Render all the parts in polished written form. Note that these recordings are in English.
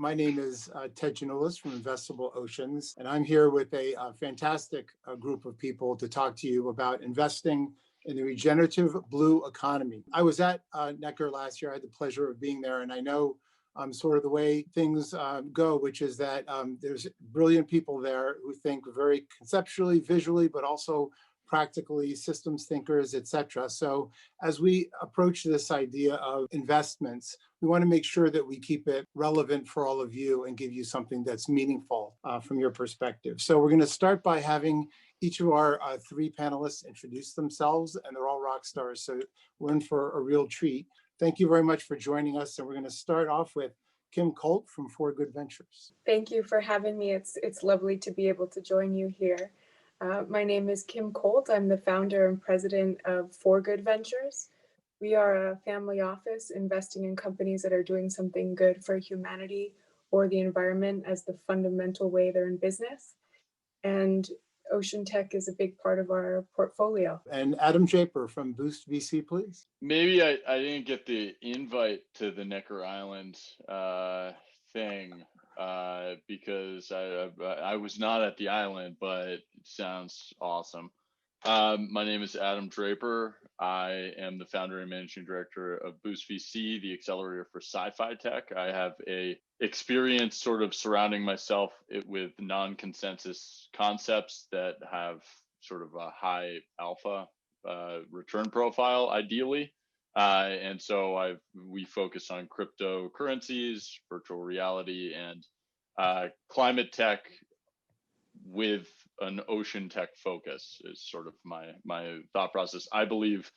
My name is Ted Janulis from Investable Oceans, and I'm here with a fantastic group of people to talk to you about investing in the regenerative blue economy. I was at Necker last year. I had the pleasure of being there, and I know sort of the way things go, which is that there's brilliant people there who think very conceptually, visually, but also practically, systems thinkers, et cetera. So as we approach this idea of investments, we want to make sure that we keep it relevant for all of you and give you something that's meaningful from your perspective. So we're going to start by having each of our three panelists introduce themselves, and they're all rock stars. So we're in for a real treat. Thank you very much for joining us. And we're going to start off with Kim Colt from For Good Ventures. Thank you for having me. It's lovely to be able to join you here. My name is Kim Colt. I'm the founder and president of For Good Ventures. We are a family office investing in companies that are doing something good for humanity or the environment as the fundamental way they're in business. And ocean tech is a big part of our portfolio. And Adam Draper from Boost VC, please. Maybe I didn't get the invite to the Necker Island thing because I was not at the island, but it sounds awesome. My name is Adam Draper. I am the founder and managing director of Boost VC, the accelerator for sci-fi tech. I have a experience sort of surrounding myself with non-consensus concepts that have sort of a high alpha return profile, ideally. And so we focus on cryptocurrencies, virtual reality, and climate tech with an ocean tech focus is sort of my thought process. I believe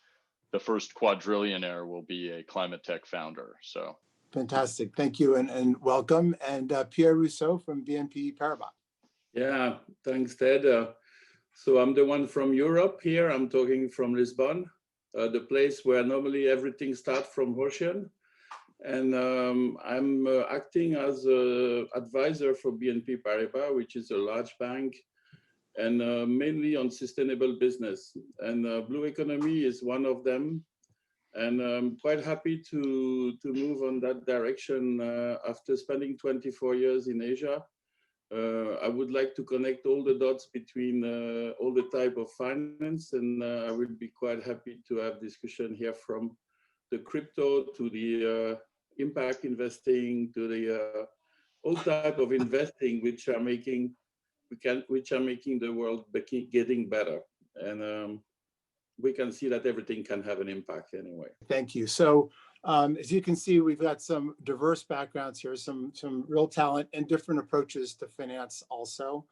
the first quadrillionaire will be a climate tech founder. So fantastic. Thank you and welcome. And Pierre Rousseau from BNP Paribas. Yeah, thanks, Ted. So I'm the one from Europe here. I'm talking from Lisbon, the place where normally everything starts from ocean. And I'm acting as an advisor for BNP Paribas, which is a large bank, and mainly on sustainable business. And blue economy is one of them. And I'm quite happy to move on that direction after spending 24 years in Asia. I would like to connect all the dots between all the type of finance, and I will be quite happy to have discussion here from the crypto to the impact investing to the all type of investing which are making the world getting better, and we can see that everything can have an impact anyway. Thank you. So as you can see, we've got some diverse backgrounds here, some real talent and different approaches to finance also.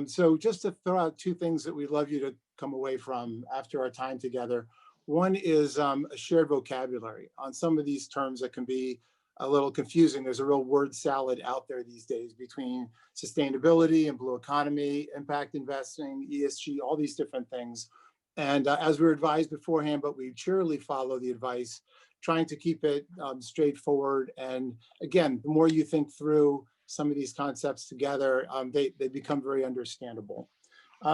So just to throw out two things that we'd love you to come away from after our time together. One is a shared vocabulary on some of these terms that can be a little confusing. There's a real word salad out there these days between sustainability and blue economy, impact investing, ESG, all these different things. And as we were advised beforehand, but we cheerily follow the advice, trying to keep it straightforward. And again, the more you think through some of these concepts together, they become very understandable.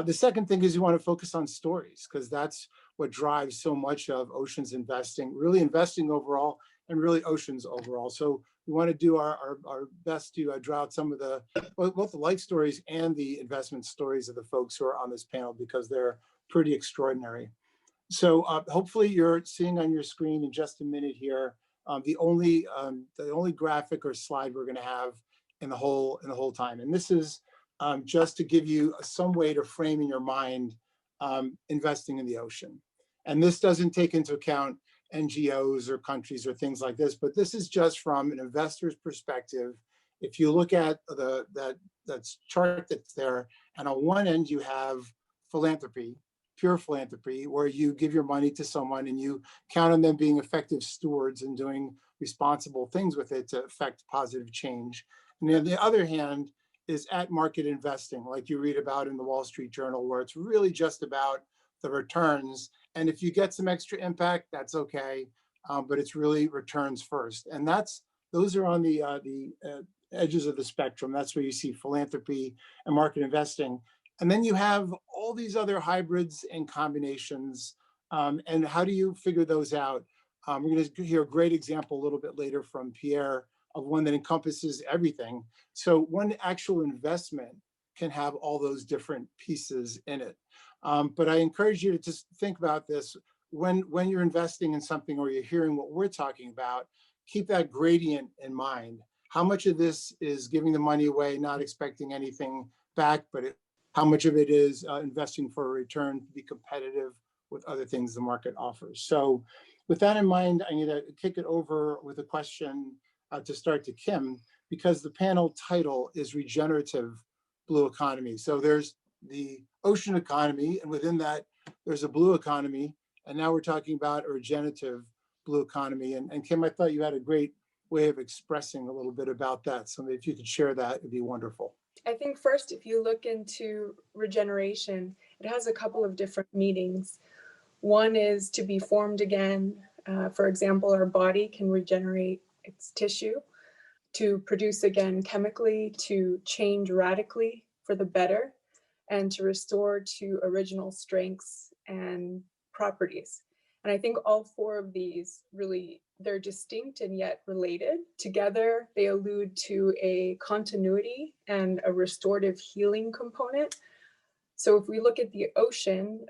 The second thing is you want to focus on stories, because that's what drives so much of oceans investing, really investing overall and really oceans overall. So we want to do our best to draw out some of the, both the life stories and the investment stories of the folks who are on this panel, because they're pretty extraordinary. So hopefully you're seeing on your screen in just a minute here, the only graphic or slide we're going to have in the whole time. And this is just to give you some way to frame in your mind investing in the ocean. And this doesn't take into account NGOs or countries or things like this, but this is just from an investor's perspective. If you look at that chart that's there, and on one end you have philanthropy, pure philanthropy, where you give your money to someone and you count on them being effective stewards and doing responsible things with it to affect positive change. And on the other hand is at market investing, like you read about in the Wall Street Journal, where it's really just about the returns. And if you get some extra impact, that's okay, but it's really returns first. And those are on the edges of the spectrum. That's where you see philanthropy and market investing. And then you have all these other hybrids and combinations. And how do you figure those out? We're going to hear a great example a little bit later from Pierre of one that encompasses everything. So one actual investment can have all those different pieces in it. But I encourage you to just think about this when you're investing in something or you're hearing what we're talking about. Keep that gradient in mind. How much of this is giving the money away, not expecting anything back, but how much of it is investing for a return to be competitive with other things the market offers. So with that in mind, I need to kick it over with a question to start to Kim, because the panel title is Regenerative Blue Economy. So there's the ocean economy, and within that, there's a blue economy. And now we're talking about a regenerative blue economy. And Kim, I thought you had a great way of expressing a little bit about that. So if you could share that, it'd be wonderful. I think first, if you look into regeneration, it has a couple of different meanings. One is to be formed again. For example, our body can regenerate its tissue, to produce again chemically, to change radically for the better, and to restore to original strengths and properties. And I think all four of these really, they're distinct and yet related. Together, they allude to a continuity and a restorative healing component. So if we look at the ocean,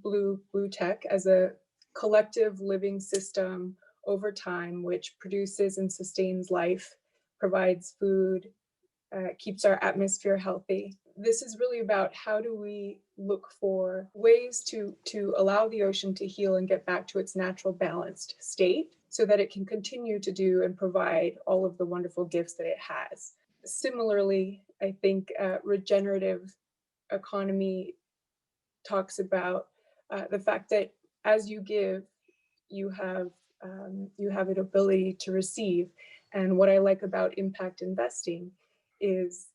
blue tech, as a collective living system over time, which produces and sustains life, provides food, keeps our atmosphere healthy. This is really about how do we look for ways to allow the ocean to heal and get back to its natural balanced state so that it can continue to do and provide all of the wonderful gifts that it has. Similarly, I think regenerative economy talks about the fact that as you give, you have an ability to receive. And what I like about impact investing is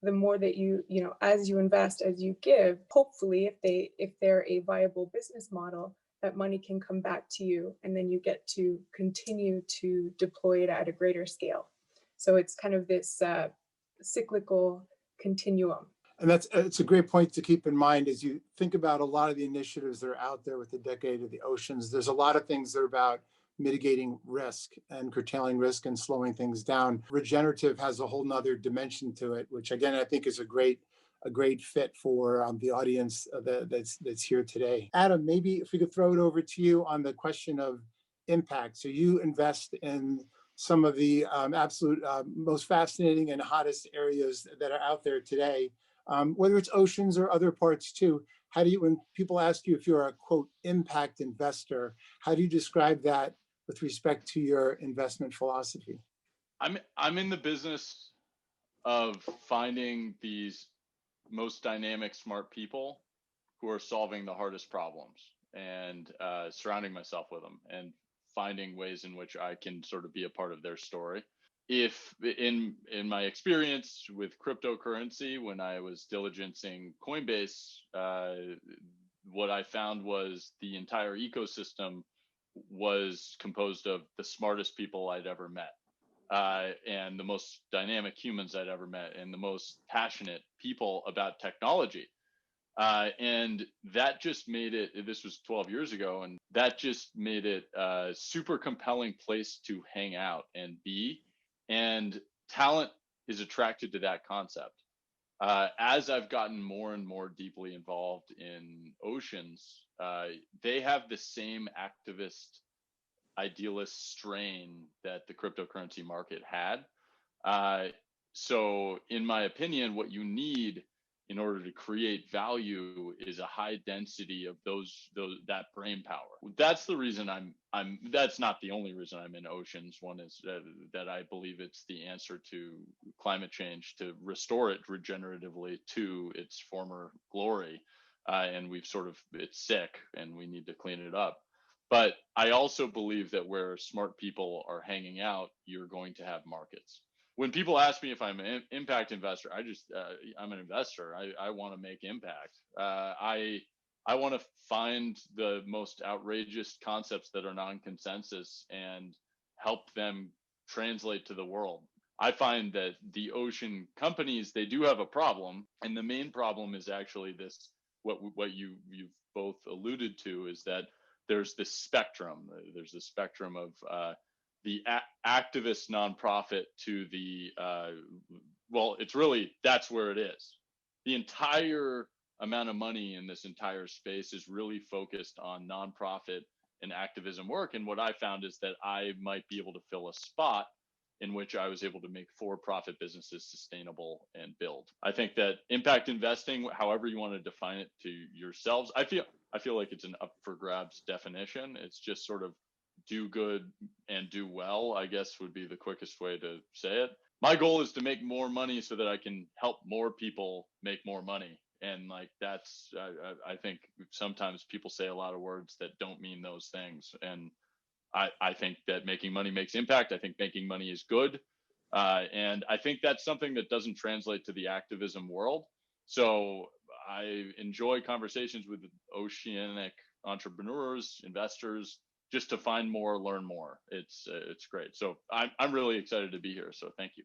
the more that as you invest, as you give, hopefully if they're a viable business model, that money can come back to you, and then you get to continue to deploy it at a greater scale. So it's kind of this cyclical continuum. And it's a great point to keep in mind as you think about a lot of the initiatives that are out there with the Decade of the Oceans. There's a lot of things that are about mitigating risk and curtailing risk and slowing things down. Regenerative has a whole nother dimension to it, which again, I think is a great fit for the audience that's here today. Adam, maybe if we could throw it over to you on the question of impact. So you invest in some of the absolute most fascinating and hottest areas that are out there today. Whether it's oceans or other parts too, how do you, when people ask you if you're a quote impact investor, how do you describe that with respect to your investment philosophy? I'm in the business of finding these most dynamic, smart people who are solving the hardest problems and surrounding myself with them and finding ways in which I can sort of be a part of their story. If in my experience with cryptocurrency, when I was diligencing Coinbase, what I found was the entire ecosystem was composed of the smartest people I'd ever met, and the most dynamic humans I'd ever met, and the most passionate people about technology. And that just made it, this was 12 years ago, and that just made it a super compelling place to hang out and be. And talent is attracted to that concept. As I've gotten more and more deeply involved in oceans, they have the same activist, idealist strain that the cryptocurrency market had. So, in my opinion, what you need in order to create value is a high density of that brain power. That's the reason that's not the only reason I'm in oceans. One is that I believe it's the answer to climate change, to restore it regeneratively to its former glory. And it's sick and we need to clean it up. But I also believe that where smart people are hanging out, you're going to have markets. When people ask me if I'm an impact investor, I'm an investor. I want to make impact. I want to find the most outrageous concepts that are non-consensus and help them translate to the world. I find that the ocean companies, they do have a problem, and the main problem is actually this. What you've both alluded to is that there's this spectrum. There's the spectrum of activist nonprofit to the well, it's really, that's where it is. The entire amount of money in this entire space is really focused on nonprofit and activism work. And what I found is that I might be able to fill a spot in which I was able to make for-profit businesses sustainable and build. I think that impact investing, however you want to define it to yourselves, I feel like it's an up for grabs definition. It's just sort of do good and do well, I guess would be the quickest way to say it. My goal is to make more money so that I can help more people make more money. And like, that's, I think sometimes people say a lot of words that don't mean those things. And I think that making money makes impact. I think making money is good. And I think that's something that doesn't translate to the activism world. So I enjoy conversations with oceanic entrepreneurs, investors, just to find more, learn more. It's great. So I'm really excited to be here. So thank you.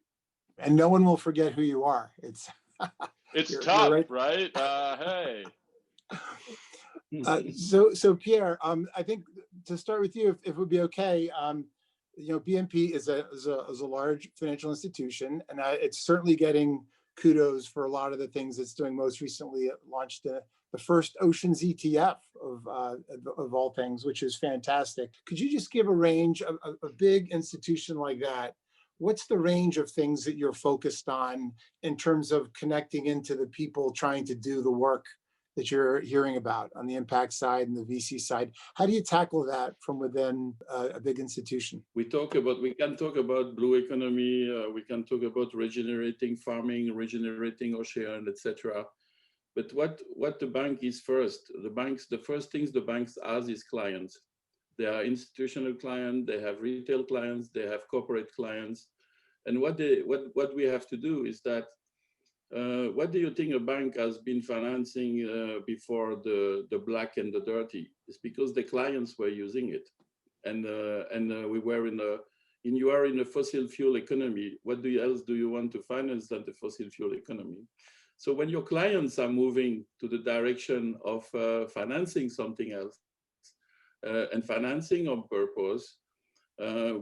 And no one will forget who you are. It's it's tough, right? Hey. So Pierre, I think to start with you, if it would be okay, you know, BNP is a large financial institution, and it's certainly getting kudos for a lot of the things it's doing. Most recently, it launched the first oceans ETF of all things, which is fantastic. Could you just give a range of a big institution like that? What's the range of things that you're focused on in terms of connecting into the people trying to do the work that you're hearing about on the impact side and the VC side? How do you tackle that from within a big institution? We can talk about blue economy, we can talk about regenerating farming, regenerating ocean, etc. But what the bank is first, the first things the banks ask is clients. They are institutional clients, they have retail clients, they have corporate clients. And what we have to do is that, what do you think a bank has been financing before the black and the dirty? It's because the clients were using it. And we were you are in a fossil fuel economy. What else do you want to finance than the fossil fuel economy? So when your clients are moving to the direction of financing something else and financing on purpose,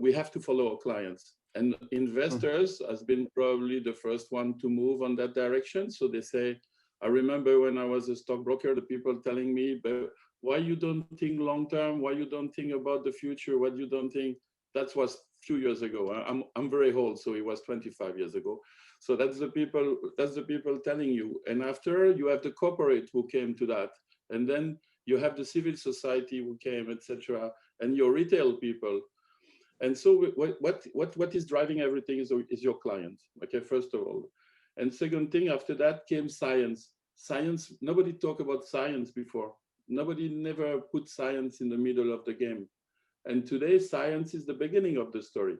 we have to follow our clients. And investors has been probably the first one to move on that direction. So they say, I remember when I was a stockbroker, the people telling me, but why you don't think long term? Why you don't think about the future? What you don't think? That was a few years ago. I'm very old, so it was 25 years ago. So that's the people telling you. And after, you have the corporate who came to that, and then you have the civil society who came, etc., and your retail people. And so what is driving everything is your client, okay, first of all. And second thing, after that came science. Science, nobody talked about science before. Nobody never put science in the middle of the game. And today, science is the beginning of the story.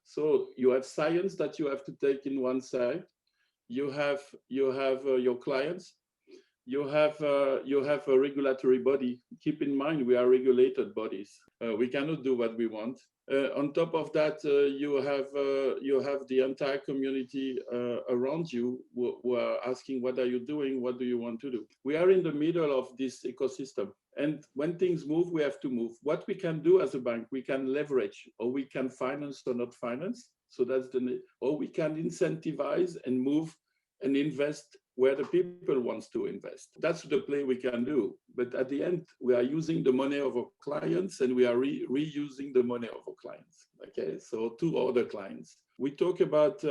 So you have science that you have to take in one side. You have your clients. You have a regulatory body. Keep in mind, we are regulated bodies. We cannot do what we want. On top of that, you have the entire community around you who are asking, what are you doing? What do you want to do? We are in the middle of this ecosystem. And when things move, we have to move. What we can do as a bank, we can leverage, or we can finance or not finance. So that's or we can incentivize and move and invest where the people wants to invest. That's the play we can do. But at the end, we are using the money of our clients, and we are reusing the money of our clients. Okay, so to other clients. We talk about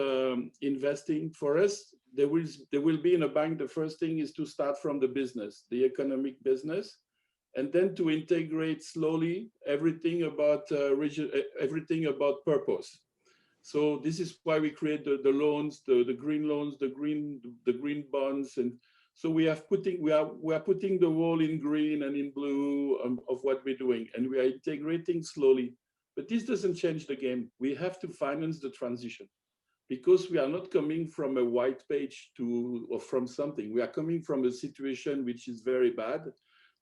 investing. For us, there will be in a bank, the first thing is to start from the business, the economic business, and then to integrate slowly everything about purpose. So this is why we create the loans, the green loans, the green bonds, and so we are putting the wall in green and in blue of what we're doing, and we are integrating slowly. But this doesn't change the game. We have to finance the transition, because we are not coming from a white page or from something. We are coming from a situation which is very bad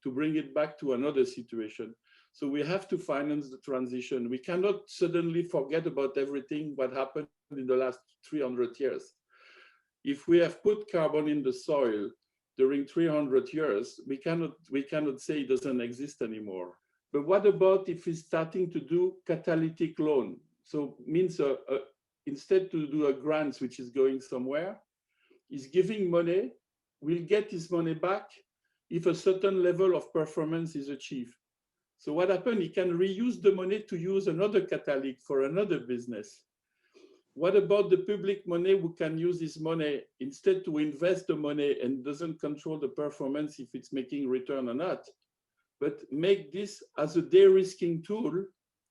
to bring it back to another situation. So we have to finance the transition. We cannot suddenly forget about everything what happened in the last 300 years. If we have put carbon in the soil during 300 years, we cannot say it doesn't exist anymore. But what about if we're starting to do catalytic loan? So means instead to do a grant which is going somewhere, is giving money, will get his money back if a certain level of performance is achieved. So what happened, he can reuse the money to use another catalytic for another business. What about the public money who can use this money instead to invest the money and doesn't control the performance if it's making return or not, but make this as a de-risking tool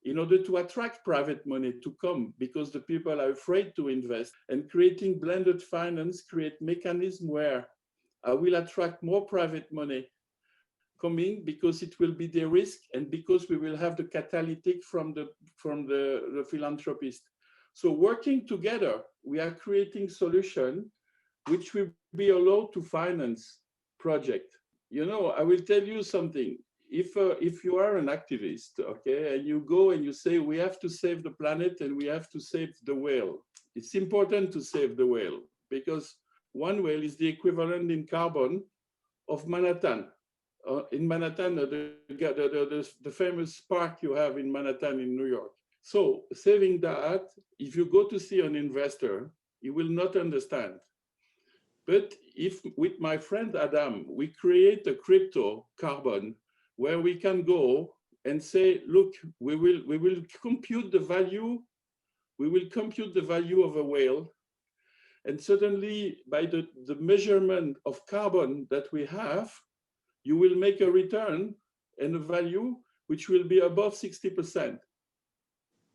in order to attract private money to come, because the people are afraid to invest. And creating blended finance create mechanism where I will attract more private money coming because it will be de-risk and because we will have the catalytic from the philanthropist. So working together, we are creating solution which will be allowed to finance project. You know, I will tell you something. If you are an activist, okay, and you go and you say, we have to save the planet and we have to save the whale, it's important to save the whale because one whale is the equivalent in carbon of Manhattan. In Manhattan, the famous park you have in Manhattan in New York. So saving that, if you go to see an investor, he will not understand. But if with my friend Adam, we create a crypto carbon where we can go and say, look, we will compute the value, of a whale. And suddenly by the measurement of carbon that we have, you will make a return and a value which will be above 60%.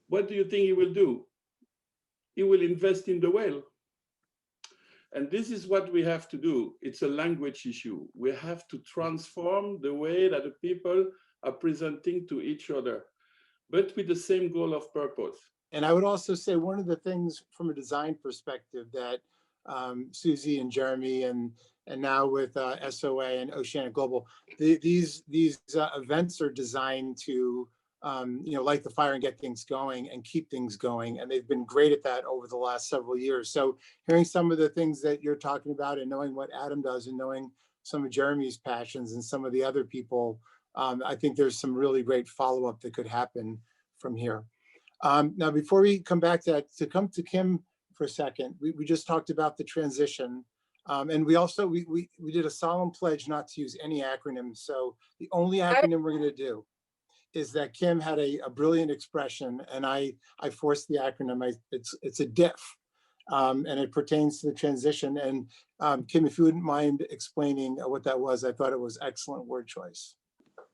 What do you think he will do? He will invest in the whale. And this is what we have to do. It's a language issue. We have to transform the way that the people are presenting to each other, but with the same goal of purpose. And I would also say one of the things from a design perspective that Susie and Jeremy and now with SOA and Oceanic Global, these events are designed to light the fire and get things going and keep things going. And they've been great at that over the last several years. So hearing some of the things that you're talking about and knowing what Adam does and knowing some of Jeremy's passions and some of the other people, I think there's some really great follow-up that could happen from here. Now, before we come back to that, to come to Kim for a second, we just talked about the transition. And we also, we did a solemn pledge not to use any acronyms. So the only acronym we're gonna do is that Kim had a brilliant expression and I forced the acronym. It's a DIF and it pertains to the transition. And Kim, if you wouldn't mind explaining what that was, I thought it was excellent word choice.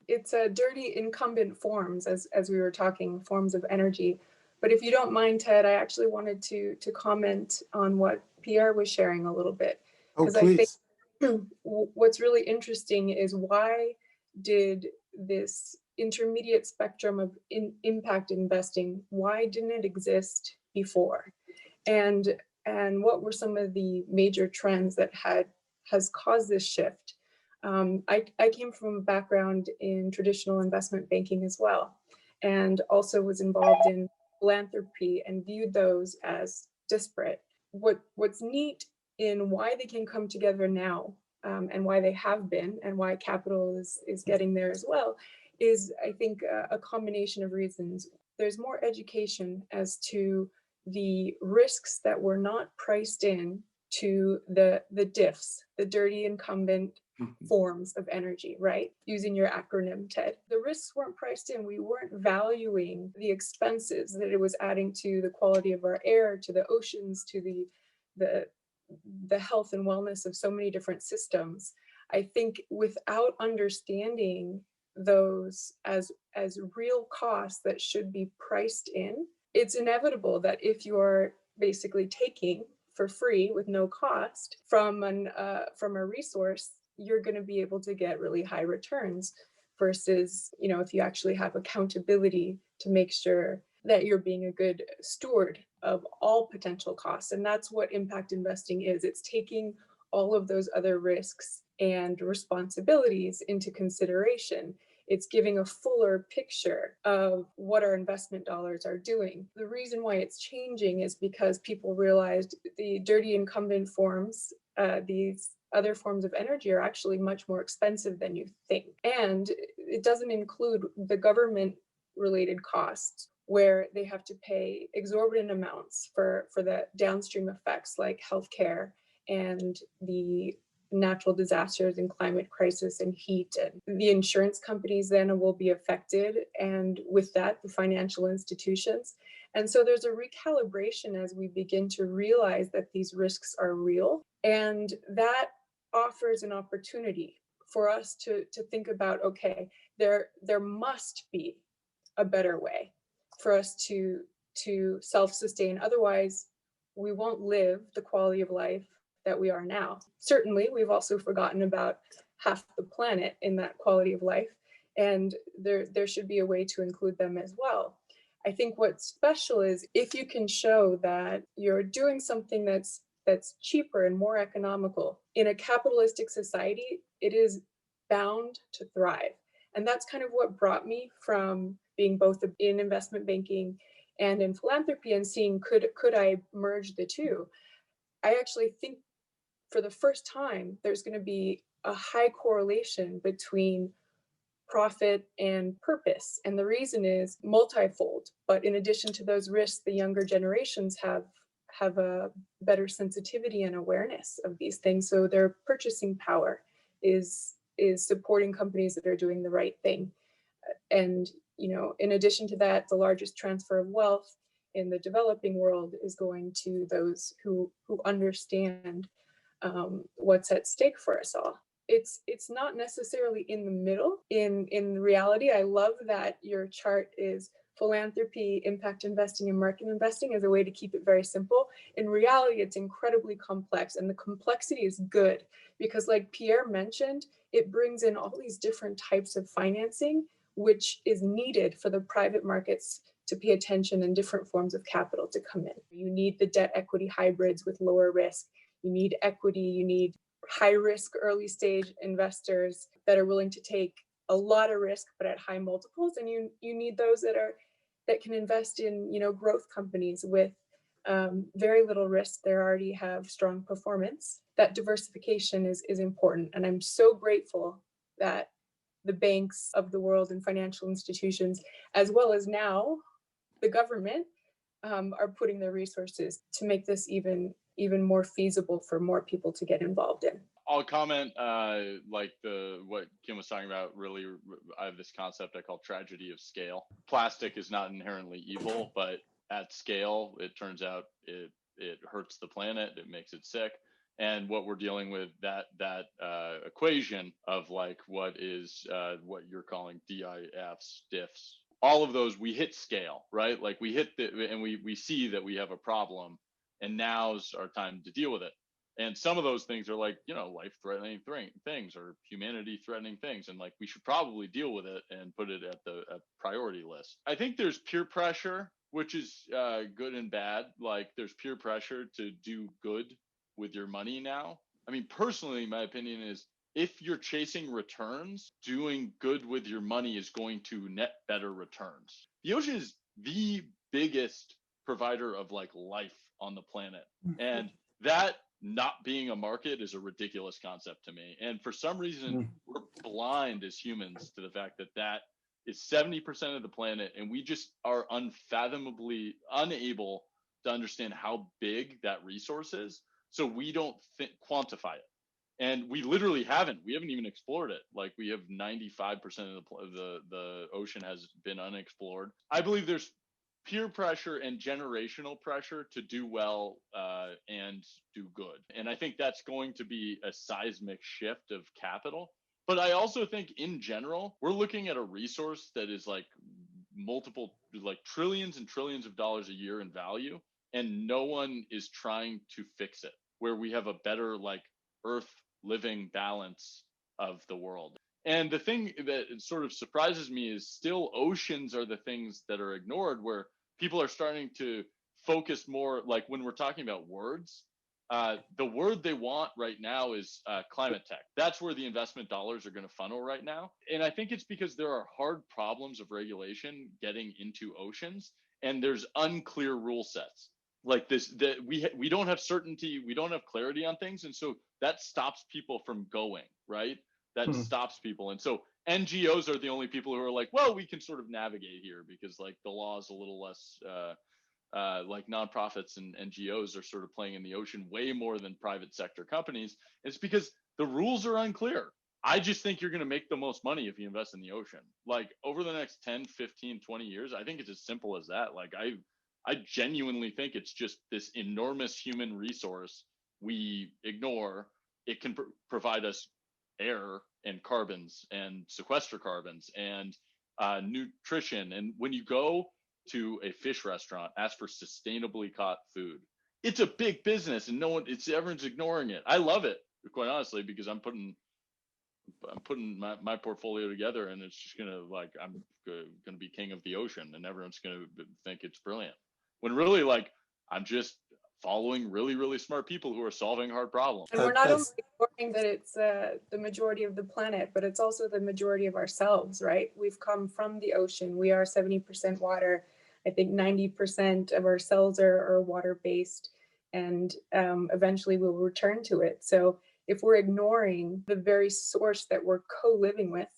It's a dirty incumbent forms, as we were talking, forms of energy. But if you don't mind, Ted, I actually wanted to comment on what Pierre was sharing a little bit. Oh, please. I think what's really interesting is why did this intermediate spectrum of impact investing, why didn't it exist before? And what were some of the major trends that has caused this shift? I came from a background in traditional investment banking as well, and also was involved in philanthropy and viewed those as disparate. What's neat in why they can come together now, and why they have been, and why capital is getting there as well, is I think a combination of reasons. There's more education as to the risks that were not priced in to the diffs, the dirty incumbent forms of energy, right? Using your acronym, Ted. The risks weren't priced in. We weren't valuing the expenses that it was adding to the quality of our air, to the oceans, to the health and wellness of so many different systems. I think without understanding those as real costs that should be priced in, it's inevitable that if you're basically taking for free with no cost from a resource, you're going to be able to get really high returns versus, if you actually have accountability to make sure that you're being a good steward of all potential costs. And that's what impact investing is. It's taking all of those other risks and responsibilities into consideration. It's giving a fuller picture of what our investment dollars are doing. The reason why it's changing is because people realized the dirty incumbent forms, these other forms of energy, are actually much more expensive than you think. And it doesn't include the government related costs where they have to pay exorbitant amounts for the downstream effects like healthcare and the natural disasters and climate crisis and heat. And the insurance companies then will be affected, and with that, the financial institutions. And so there's a recalibration as we begin to realize that these risks are real. And that offers an opportunity for us to think about, okay, there must be a better way for us to self-sustain. Otherwise, we won't live the quality of life that we are now. Certainly, we've also forgotten about half the planet in that quality of life, and there should be a way to include them as well. I think what's special is if you can show that you're doing something that's cheaper and more economical in a capitalistic society, it is bound to thrive. And that's kind of what brought me from being both in investment banking and in philanthropy and seeing could I merge the two. I actually think for the first time, there's going to be a high correlation between profit and purpose. And the reason is multifold. But in addition to those risks, the younger generations have a better sensitivity and awareness of these things. So their purchasing power is supporting companies that are doing the right thing. And, in addition to that, the largest transfer of wealth in the developing world is going to those who understand what's at stake for us all. It's not necessarily in the middle. In reality, I love that your chart is philanthropy, impact investing, and market investing as a way to keep it very simple. In reality, it's incredibly complex, and the complexity is good because, like Pierre mentioned, it brings in all these different types of financing, which is needed for the private markets to pay attention and different forms of capital to come in. You need the debt equity hybrids with lower risk. You need equity, you need high risk early stage investors that are willing to take a lot of risk but at high multiples, and you need those that can invest in growth companies with very little risk. They already have strong performance. That diversification is important, and I'm so grateful that the banks of the world and financial institutions, as well as now the government, are putting their resources to make this even more feasible for more people to get involved in. I'll comment like what Kim was talking about. Really, I have this concept I call tragedy of scale. Plastic is not inherently evil, but at scale, it turns out it hurts the planet. It makes it sick. And what we're dealing with, that equation of like what you're calling DIFs, diffs, all of those, we hit scale, right? Like we hit and we see that we have a problem, and now's our time to deal with it. And some of those things are like, life-threatening things or humanity-threatening things. And like, we should probably deal with it and put it at the priority list. I think there's peer pressure, which is good and bad. Like there's peer pressure to do good with your money now. I mean, personally, my opinion is if you're chasing returns, doing good with your money is going to net better returns. The ocean is the biggest provider of like life on the planet. And that not being a market is a ridiculous concept to me. And for some reason, we're blind as humans to the fact that is 70% of the planet. And we just are unfathomably unable to understand how big that resource is. So we don't quantify it. And we literally haven't. We haven't even explored it. Like we have 95% of the ocean has been unexplored. I believe there's peer pressure and generational pressure to do well and do good. And I think that's going to be a seismic shift of capital. But I also think in general, we're looking at a resource that is like multiple, like trillions and trillions of dollars a year in value. And no one is trying to fix it, where we have a better like earth living balance of the world. And the thing that sort of surprises me is still oceans are the things that are ignored, where people are starting to focus more, like when we're talking about words, the word they want right now is climate tech. That's where the investment dollars are going to funnel right now. And I think it's because there are hard problems of regulation getting into oceans, and there's unclear rule sets. Like this, that we don't have certainty, we don't have clarity on things, and so that stops people from going, right? That stops people. And so NGOs are the only people who are like, well, we can sort of navigate here because like the law is a little less like nonprofits and NGOs are sort of playing in the ocean way more than private sector companies. It's because the rules are unclear. I just think you're going to make the most money if you invest in the ocean. Like over the next 10, 15, 20 years, I think it's as simple as that. Like I genuinely think it's just this enormous human resource we ignore. It can provide us air and carbons and sequester carbons and nutrition. And when you go to a fish restaurant, ask for sustainably caught food, it's a big business and everyone's ignoring it. I love it, quite honestly, because I'm putting my portfolio together and it's just gonna like I'm gonna be king of the ocean and everyone's gonna think it's brilliant when really like I'm just following really, really smart people who are solving hard problems. And we're not only ignoring that it's the majority of the planet, but it's also the majority of ourselves, right? We've come from the ocean. We are 70% water. I think 90% of our cells are water-based, and eventually we'll return to it. So if we're ignoring the very source that we're co-living with,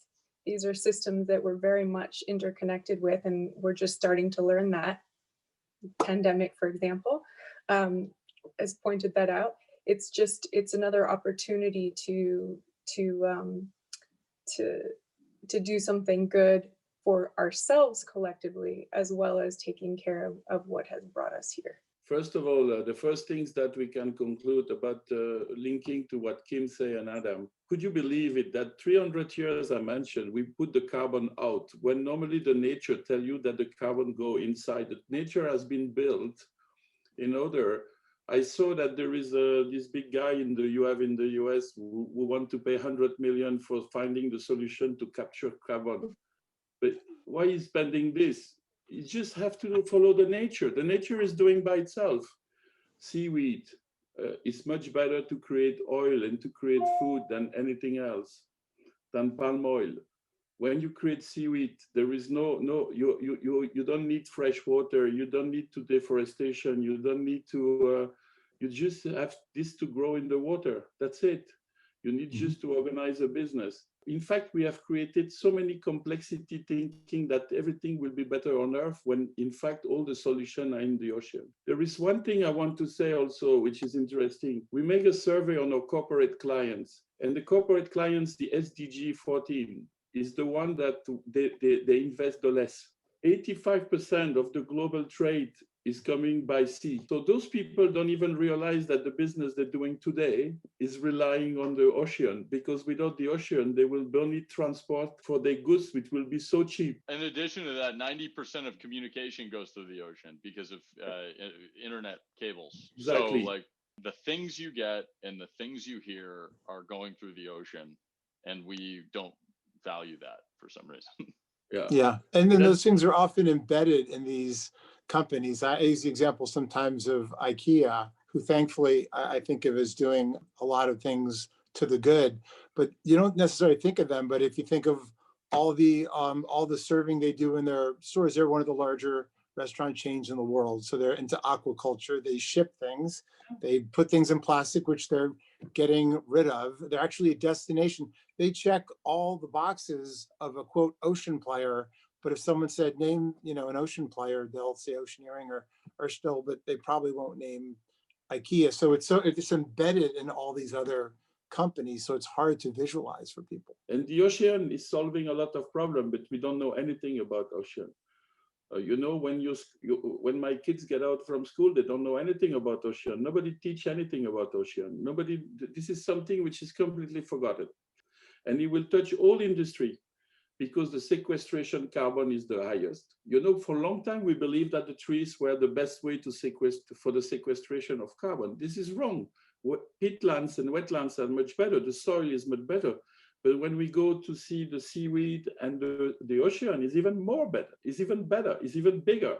these are systems that we're very much interconnected with, and we're just starting to learn that. Pandemic, for example, has pointed that out. It's another opportunity to do something good for ourselves collectively, as well as taking care of what has brought us here. First of all, the first things that we can conclude about linking to what Kim say and Adam, could you believe it that 300 years I mentioned, we put the carbon out when normally the nature tell you that the carbon go inside. The nature has been built in order. I saw that there is this big guy in the US who want to pay 100 million for finding the solution to capture carbon. But why is spending this? You just have to follow the nature. The nature is doing by itself. Seaweed, it's much better to create oil and to create food than anything else, than palm oil. When you create seaweed, there is you don't need fresh water. You don't need to deforestation. You don't need to, you just have this to grow in the water. That's it. You need just to organize a business. In fact, we have created so many complexity thinking that everything will be better on Earth when in fact all the solutions are in the ocean. There is one thing I want to say also, which is interesting. We make a survey on our corporate clients, and the corporate clients, the SDG 14, is the one that they invest the less. 85% of the global trade is coming by sea. So those people don't even realize that the business they're doing today is relying on the ocean, because without the ocean, they will only transport for their goods, which will be so cheap. In addition to that, 90% of communication goes through the ocean because of internet cables. Exactly. So like the things you get and the things you hear are going through the ocean, and we don't value that for some reason. Yeah. And then those things are often embedded in these companies. I use the example sometimes of IKEA, who thankfully I think of as doing a lot of things to the good, but you don't necessarily think of them. But if you think of all the serving they do in their stores, they're one of the larger restaurant chains in the world. So they're into aquaculture. They ship things. They put things in plastic, which they're getting rid of. They're actually a destination. They check all the boxes of a quote ocean player. But if someone said name, an ocean player, they'll say Oceaneering or still, but they probably won't name IKEA. So it's embedded in all these other companies. So it's hard to visualize for people. And the ocean is solving a lot of problems, but we don't know anything about ocean. When my kids get out from school, they don't know anything about ocean. Nobody teach anything about ocean. This is something which is completely forgotten. And it will touch all industry because the sequestration carbon is the highest. For a long time, we believed that the trees were the best way to for the sequestration of carbon. This is wrong. Peatlands and wetlands are much better. The soil is much better. But when we go to see the seaweed and the ocean is even more better, is even better, is even bigger.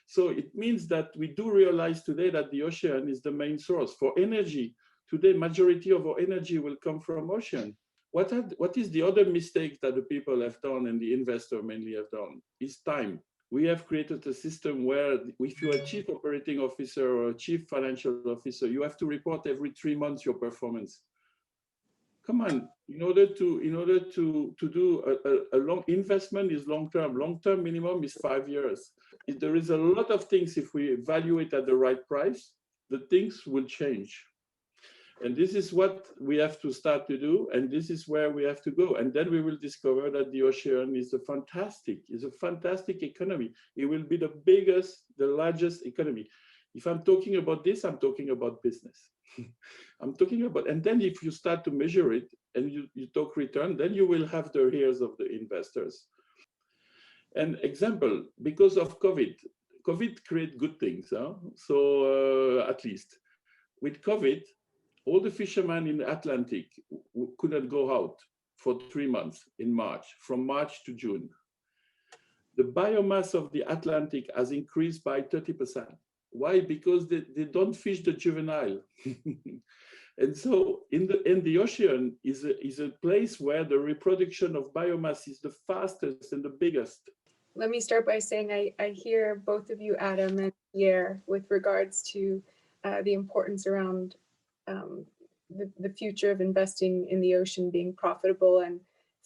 So it means that we do realize today that the ocean is the main source for energy. Today, majority of our energy will come from ocean. What is the other mistake that the people have done and the investor mainly have done is time. We have created a system where if you're a chief operating officer or a chief financial officer, you have to report every 3 months your performance. come on, in order to do a long investment is long term. Long term minimum is 5 years. If there is a lot of things, if we evaluate at the right price, the things will change. And this is what we have to start to do, and this is where we have to go. And then we will discover that the ocean is a fantastic economy. It will be the biggest, the largest economy. If I'm talking about this, I'm talking about business. I'm talking about, and then if you start to measure it and you talk return, then you will have the ears of the investors. An example, because of COVID create good things. Huh? So at least with COVID, all the fishermen in the Atlantic couldn't go out for 3 months in March, from March to June. The biomass of the Atlantic has increased by 30%. Why? Because they don't fish the juvenile. And so in the ocean is a place where the reproduction of biomass is the fastest and the biggest. Let me start by saying I hear both of you, Adam and Pierre, with regards to the importance around the future of investing in the ocean being profitable, and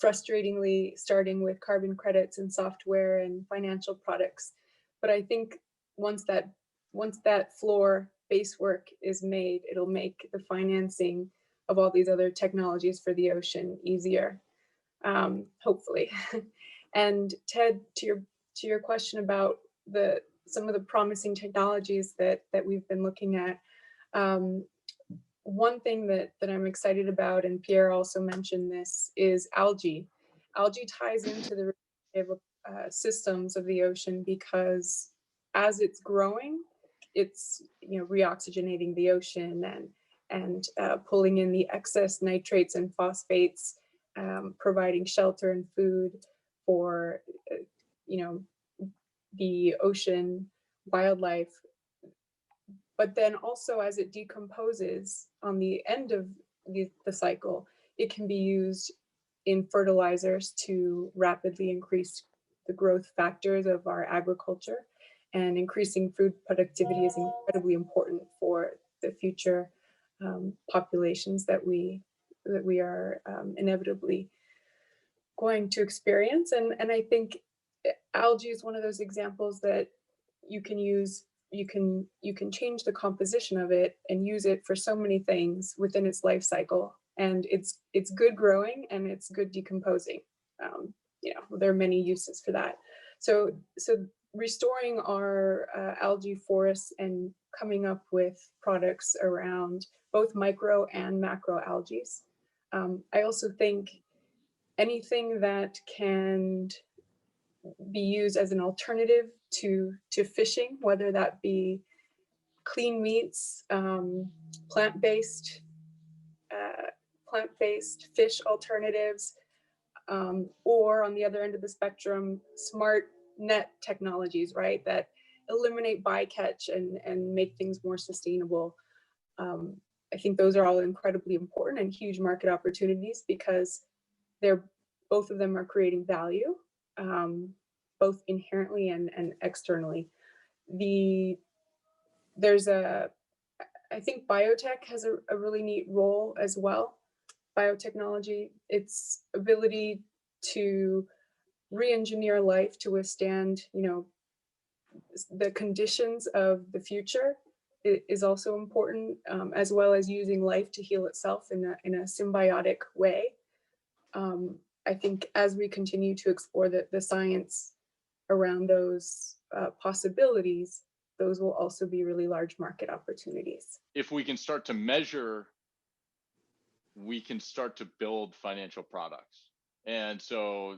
frustratingly starting with carbon credits and software and financial products. But I think once that floor base work is made, it'll make the financing of all these other technologies for the ocean easier, hopefully. And Ted, to your question about some of the promising technologies that we've been looking at, one thing that I'm excited about, and Pierre also mentioned this, is algae. Algae ties into the systems of the ocean because as it's growing, it's reoxygenating the ocean and pulling in the excess nitrates and phosphates, providing shelter and food for the ocean wildlife. But then also as it decomposes on the end of the cycle, it can be used in fertilizers to rapidly increase the growth factors of our agriculture, and increasing food productivity is incredibly important for the future populations that we are inevitably going to experience. And I think algae is one of those examples that you can use. You can change the composition of it and use it for so many things within its life cycle, and it's good growing and it's good decomposing. There are many uses for that. So restoring our algae forests and coming up with products around both micro and macro algae. I also think anything that can be used as an alternative to fishing, whether that be clean meats, plant-based fish alternatives, or on the other end of the spectrum, smart net technologies, right, that eliminate bycatch and make things more sustainable. I think those are all incredibly important and huge market opportunities because both of them are creating value, both inherently and externally. I think biotech has a really neat role as well. Biotechnology, its ability to re-engineer life to withstand, the conditions of the future is also important, as well as using life to heal itself in a symbiotic way. I think as we continue to explore the science around those possibilities, those will also be really large market opportunities. If we can start to measure, we can start to build financial products. And so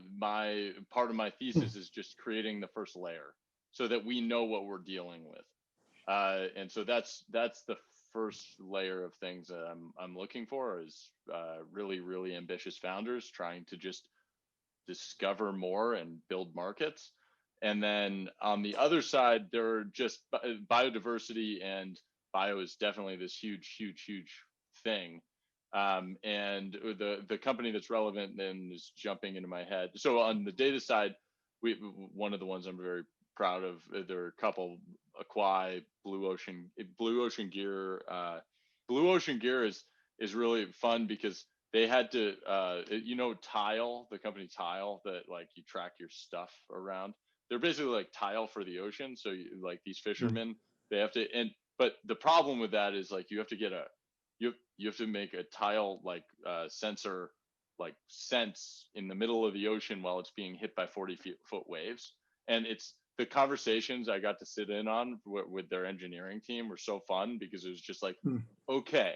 part of my thesis is just creating the first layer so that we know what we're dealing with. And so that's the first layer of things that I'm looking for, is really, really ambitious founders trying to just discover more and build markets. And then on the other side, there are just biodiversity, and bio is definitely this huge, huge, huge thing. And the company that's relevant then is jumping into my head. So on the data side, one of the ones I'm very proud of, there are a couple, Aquai, Blue Ocean Gear. Blue Ocean Gear is really fun because they had to, you know, Tile, the company Tile, that like you track your stuff around. They're basically like Tile for the ocean. So you, like these fishermen, they have to, but the problem with that is like you have to get you have to make a Tile like sensor like sense in the middle of the ocean while it's being hit by 40-foot waves. And it's the conversations I got to sit in on with their engineering team were so fun because it was just like, okay,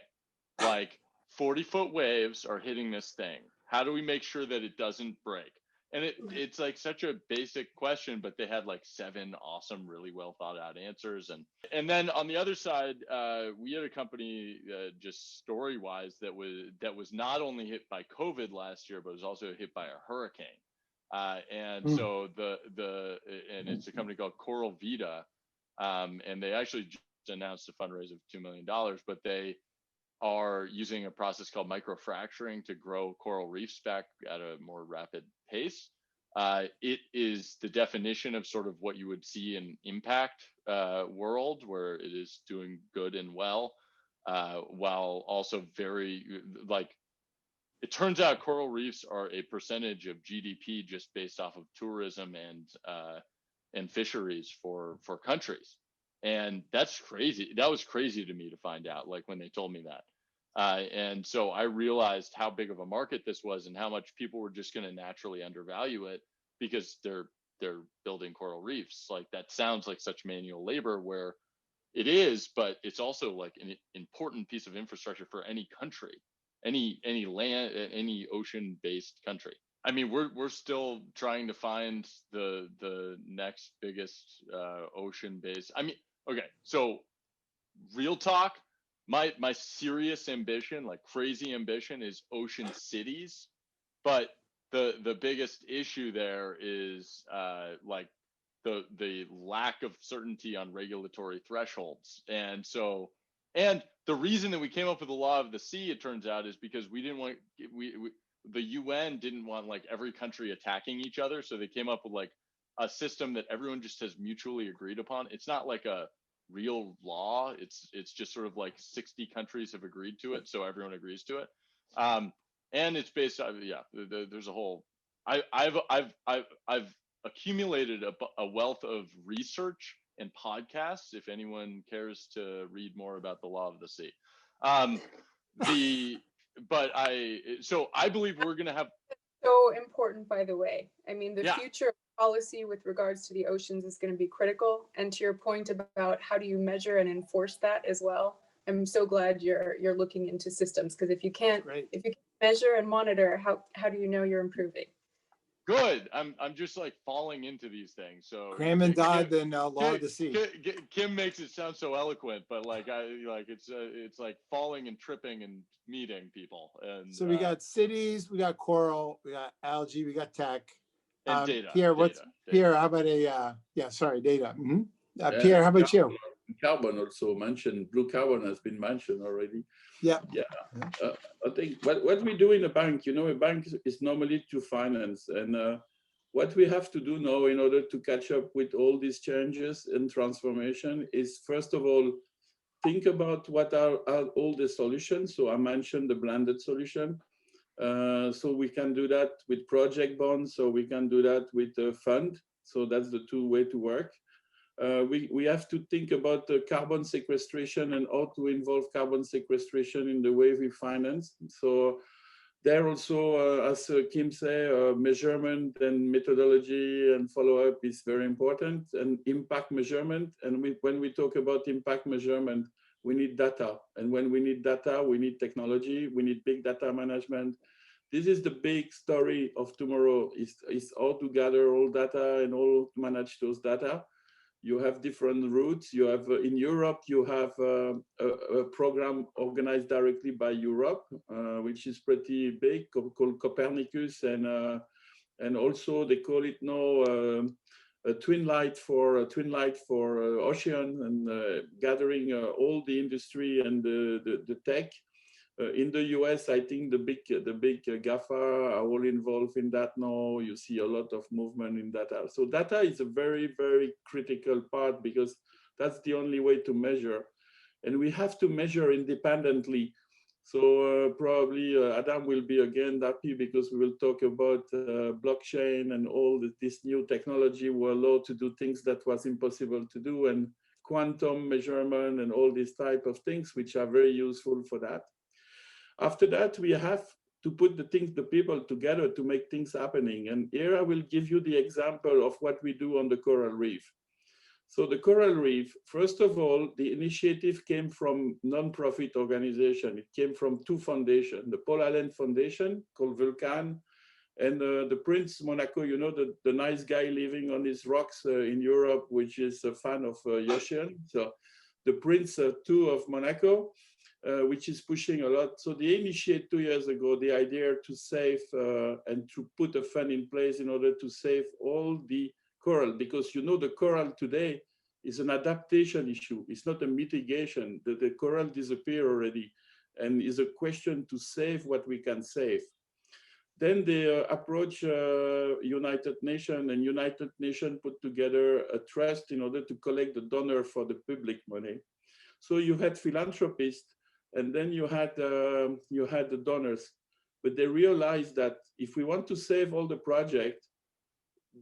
like 40-foot waves are hitting this thing. How do we make sure that it doesn't break? And it's like such a basic question, but they had like 7 awesome, really well thought out answers. And then on the other side, we had a company just story wise that was not only hit by COVID last year, but was also hit by a hurricane. And so and it's a company called Coral Vita, and they actually just announced a fundraise of $2 million, but they are using a process called microfracturing to grow coral reefs back at a more rapid pace. It is the definition of sort of what you would see in impact world, where it is doing good and well, while also very like, it turns out coral reefs are a percentage of GDP just based off of tourism and fisheries for countries. And that's crazy. That was crazy to me to find out, like when they told me that. And so I realized how big of a market this was and how much people were just going to naturally undervalue it because they're building coral reefs. Like that sounds like such manual labor, where it is, but it's also like an important piece of infrastructure for any country, any land, any ocean-based country. I mean, we're still trying to find the next biggest ocean-based. I mean, okay, so real talk, my serious ambition, like crazy ambition, is ocean cities, but the biggest issue there is like the lack of certainty on regulatory thresholds. And so, and the reason that we came up with the law of the sea, it turns out, is because we didn't want the UN didn't want like every country attacking each other, so they came up with like a system that everyone just has mutually agreed upon. It's not like a real law. It's just sort of like 60 countries have agreed to it, so everyone agrees to it. And it's based on, there's a whole, I've accumulated a wealth of research and podcasts if anyone cares to read more about the law of the sea. So I believe we're going to have. So important, by the way. I mean, the Yeah. future of policy with regards to the oceans is going to be critical. And to your point about how do you measure and enforce that as well, I'm so glad you're looking into systems, because if you can't measure and monitor, how do you know you're improving? Good. I'm just like falling into these things. So Graham and Dodd, then Law of the Sea. Kim makes it sound so eloquent, but like it's like falling and tripping and meeting people. And so we got cities, we got coral, we got algae, we got tech, and data. Pierre, Pierre? How about data? Pierre, how about you? Carbon also mentioned. Blue carbon has been mentioned already. Yeah. I think what we do in a bank, a bank is normally to finance, and what we have to do now in order to catch up with all these changes and transformation is, first of all, think about what are all the solutions. So I mentioned the blended solution. So we can do that with project bonds, so we can do that with a fund. So that's the 2 way to work. We have to think about carbon sequestration and how to involve carbon sequestration in the way we finance. So there also, as Kim said, measurement and methodology and follow-up is very important, and impact measurement. And when we talk about impact measurement, we need data. And when we need data, we need technology, we need big data management. This is the big story of tomorrow, is how to gather all data and all manage those data. You have different routes. You have in Europe, you have a program organized directly by Europe, which is pretty big, called Copernicus, and also they call it now a twin light for ocean, and gathering all the industry and the tech. In the US, I think the big GAFA are all involved in that now. You see a lot of movement in data. So data is a very, very critical part, because that's the only way to measure. And we have to measure independently. So probably Adam will be again happy because we will talk about blockchain and all this new technology will allow to do things that was impossible to do, and quantum measurement and all these type of things, which are very useful for that. After that, we have to put the people together to make things happening. And here I will give you the example of what we do on the coral reef. So the coral reef, first of all, the initiative came from non-profit organization. It came from two foundations, the Paul Allen Foundation called Vulcan, and the Prince Monaco, you know, the nice guy living on his rocks in Europe, which is a fan of Ocean. So the Prince II of Monaco, which is pushing a lot. So they initiated 2 years ago the idea to save and to put a fund in place in order to save all the coral, because you know the coral today is an adaptation issue. It's not a mitigation. The coral disappear already, and is a question to save what we can save. Then they approach United Nations, and United Nations put together a trust in order to collect the donor for the public money. So you had philanthropists, and then you had the donors, but they realized that if we want to save all the project,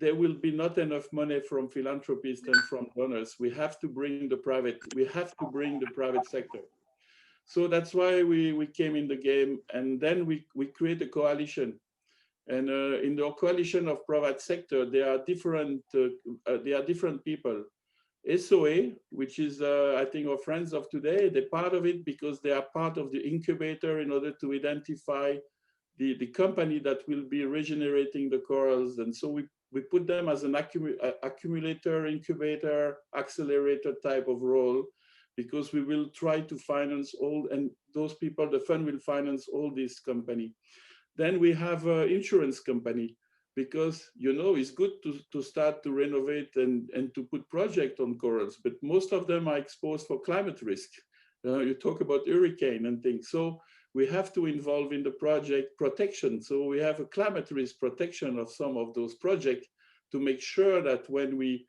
there will be not enough money from philanthropists and from donors. We have to bring the private sector. So that's why we came in the game, and then we create a coalition. And in the coalition of private sector, there are different people. SOA, which is I think our friends of today, they're part of it because they are part of the incubator in order to identify the company that will be regenerating the corals. And so we put them as an accumulator, incubator, accelerator type of role, because we will try to finance all, and those people, the fund will finance all this company. Then we have an insurance company, because you know it's good to start to renovate and to put project on corals, but most of them are exposed for climate risk. You talk about hurricane and things. So we have to involve in the project protection. So we have a climate risk protection of some of those projects to make sure that when we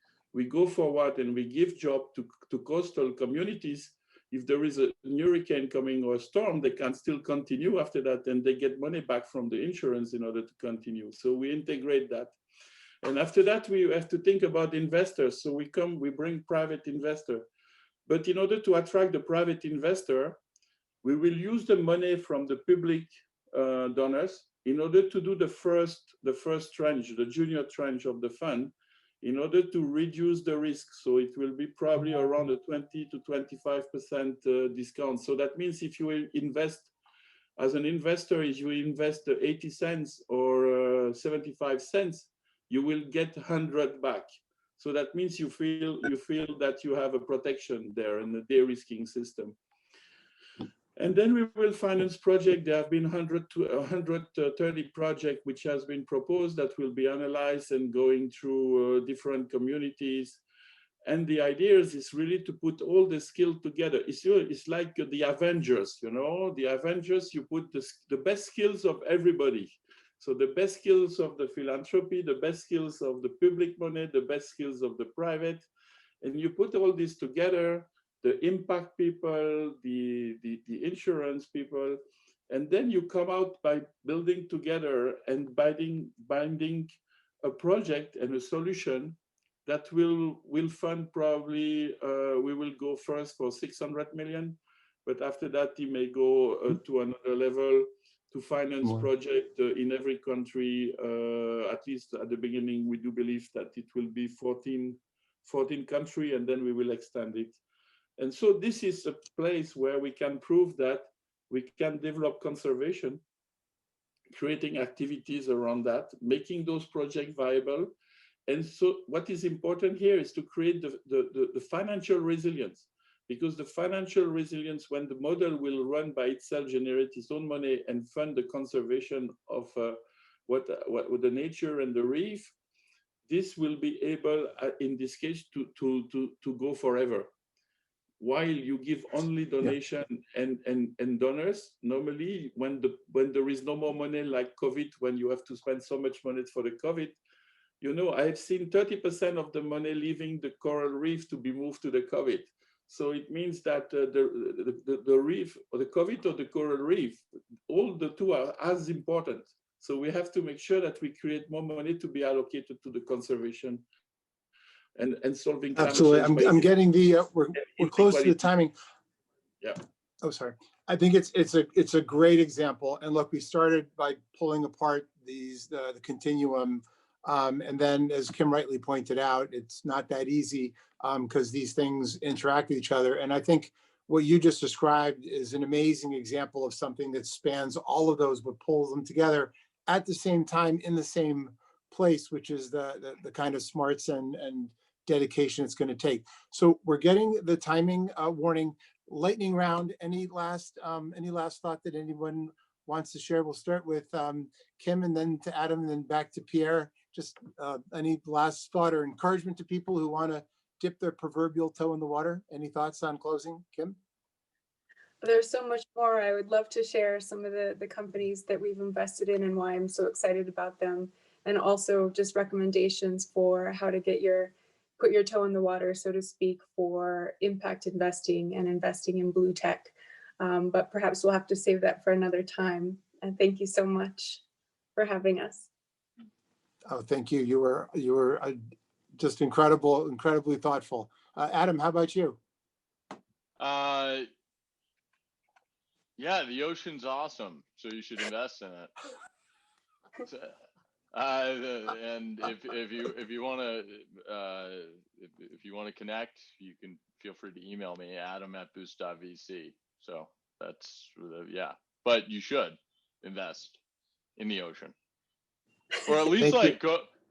go forward and we give job to coastal communities, if there is a hurricane coming or a storm, they can still continue after that, and they get money back from the insurance in order to continue. So we integrate that. And after that, we have to think about investors. So we bring private investor. But in order to attract the private investor, we will use the money from the public donors in order to do the first tranche, the junior tranche of the fund, in order to reduce the risk. So it will be probably around a 20 to 25% discount. So that means if you will invest as an investor, if you invest 80 cents or 75 cents, you will get 100 back. So that means you feel that you have a protection there and a de-risking system. And then we will finance project. There have been 130 projects which has been proposed that will be analyzed and going through different communities. And the idea is really to put all the skill together. It's like the Avengers, you know, the Avengers, you put the best skills of everybody. So the best skills of the philanthropy, the best skills of the public money, the best skills of the private, and you put all this together, the impact people, the insurance people, and then you come out by building together and binding a project and a solution that will fund probably, we will go first for 600 million, but after that, he may go to another level to finance project in every country. At least at the beginning, we do believe that it will be 14 countries, and then we will extend it. And so this is a place where we can prove that we can develop conservation, creating activities around that, making those projects viable. And so what is important here is to create the financial resilience, because the financial resilience, when the model will run by itself, generate its own money and fund the conservation of what the nature and the reef, this will be able, in this case, to go forever. While you give only donation and donors, normally when there is no more money, like COVID, when you have to spend so much money for the COVID, you know, I've seen 30% of the money leaving the coral reef to be moved to the COVID. So it means that the reef, or the covite or the coral reef, all the two are as important. So we have to make sure that we create more money to be allocated to the conservation and solving climate Absolutely. change. I'm getting the, we're close to the timing. Yeah. Oh, sorry. I think it's a great example. And look, we started by pulling apart these, the continuum. And then as Kim rightly pointed out, it's not that easy because these things interact with each other. And I think what you just described is an amazing example of something that spans all of those, but pulls them together at the same time in the same place, which is the kind of smarts and dedication it's going to take. So we're getting the timing warning. Lightning round. Any last thought that anyone wants to share? We'll start with Kim, and then to Adam, and then back to Pierre. Just any last thought or encouragement to people who want to dip their proverbial toe in the water? Any thoughts on closing, Kim? There's so much more. I would love to share some of the companies that we've invested in and why I'm so excited about them, and also just recommendations for how to put your toe in the water, so to speak, for impact investing and investing in blue tech. But perhaps we'll have to save that for another time. And thank you so much for having us. Oh, thank you. You were just incredibly thoughtful. Adam, how about you? Yeah, the ocean's awesome, so you should invest in it. So, and if you want to connect, you can feel free to email me, adam@boost.vc. So that's yeah, but you should invest in the ocean, or at least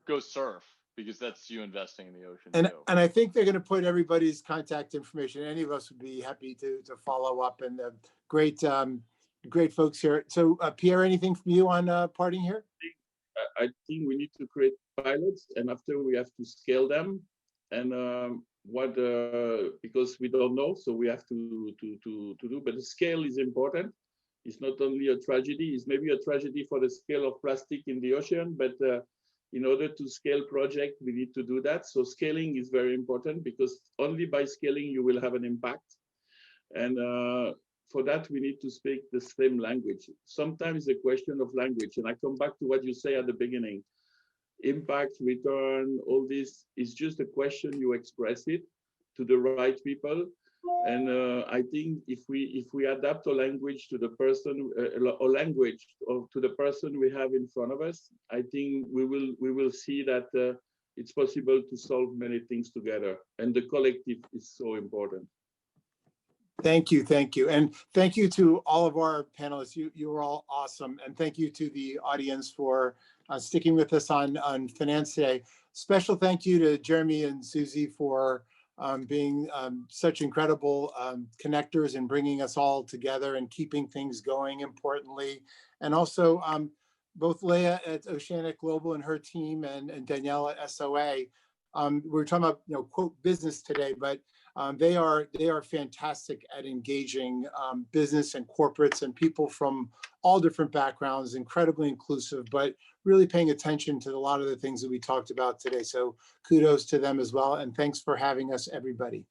go surf, because that's you investing in the ocean too. And I think they're going to put everybody's contact information. Any of us would be happy to follow up, and great folks here. So Pierre, anything from you on parting here? I think we need to create pilots, and after we have to scale them, and because we don't know, so we have to do. But the scale is important. It's not only a tragedy; it's maybe a tragedy for the scale of plastic in the ocean. But in order to scale project, we need to do that. So scaling is very important, because only by scaling you will have an impact. And for that, we need to speak the same language. Sometimes the question of language, and I come back to what you say at the beginning, impact, return, all this is just a question, you express it to the right people. And I think if we adapt a language to the person, to the person we have in front of us, I think we will see that it's possible to solve many things together. And the collective is so important. Thank you. And thank you to all of our panelists. You were all awesome. And thank you to the audience for sticking with us on Finance Today. Special thank you to Jeremy and Susie for being such incredible connectors and bringing us all together and keeping things going, importantly. And also both Leah at Oceanic Global and her team, and Danielle at SOA. We're talking about, quote, business today, but they are fantastic at engaging business and corporates and people from all different backgrounds, incredibly inclusive, but really paying attention to a lot of the things that we talked about today. So kudos to them as well. And thanks for having us, everybody.